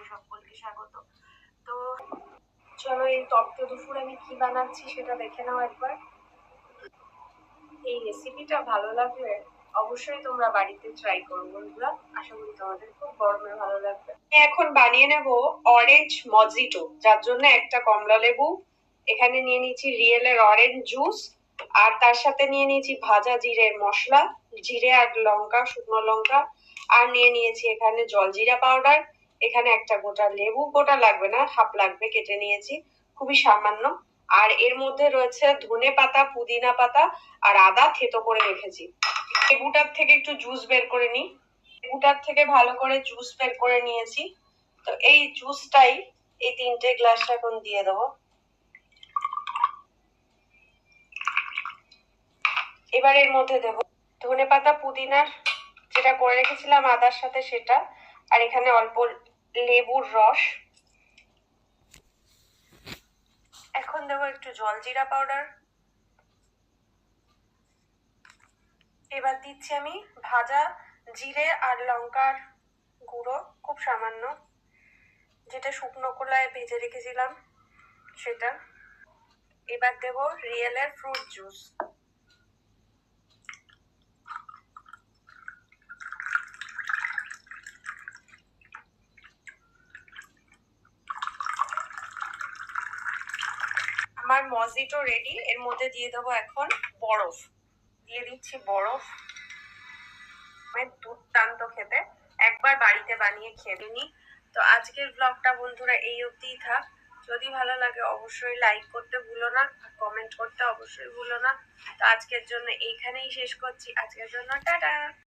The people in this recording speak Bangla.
সকলকে স্বাগত। তো চলো এই তপ্ত দুপুর আমি কি বানাচ্ছি সেটা দেখে নাও একবার। এই রেসিপিটা ভালো লাগলে অবশ্যই তোমরা বাড়িতে ট্রাই করো বন্ধুরা, আশা করি তোমাদের খুব গরমে ভালো লাগবে। এখন বানিয়ে নেব অরেঞ্জ মজিটো, যার জন্য একটা কমলা লেবু, এখানে নিয়ে নিয়েছি রিয়েলের অরেঞ্জ জুস, আর তার সাথে নিয়ে নিয়েছি ভাজা জিরের মশলা, জিরে আর লঙ্কা, শুকনো লঙ্কা, আর নিয়ে নিয়েছি এখানে জলজিরা পাউডার, এখানে একটা গোটা লেবু, গোটা লাগবে না, হাফ লাগবে, কেটে নিয়েছি, খুবই সামান্য। আর এর মধ্যে রয়েছে ধনে পাতা, পুদিনা পাতা আর আদা থেতো করে রেখেছি। লেবুটার থেকে একটু জুস বের করে নিই, লেবুটার থেকে ভালো করে জুস বের করে নিয়েছি। তো এই জুসটাই এই 3টে গ্লাস এখন দিয়ে দেবো। এবার এর মধ্যে দেবো ধনে পাতা পুদিনার যেটা করে রেখেছিলাম আদার সাথে সেটা, আর এখানে অল্প লেবুর রস। এখন দেবো একটু জলজিরা পাউডার। এবার দিচ্ছি আমি ভাজা জিরে আর লঙ্কার গুঁড়ো, খুব সামান্য, যেটা শুকনো কলায় ভেজে রেখেছিলাম সেটা। এবার দেবো রিয়েলের ফ্রুট জুস। আমার মজিটো রেডি। এর মধ্যে দিয়ে দেবো এখন বরফ, দিয়ে দিচ্ছি বরফ। দুর্দান্ত খেতে, একবার বাড়িতে বানিয়ে খেয়ে নি। তো আজকের ব্লগটা বন্ধুরা এই অবধিই থাক। যদি ভালো লাগে অবশ্যই লাইক করতে ভুলো না, কমেন্ট করতে অবশ্যই ভুলো না। তো আজকের জন্য এইখানেই শেষ করছি, আজকের জন্য টাটা।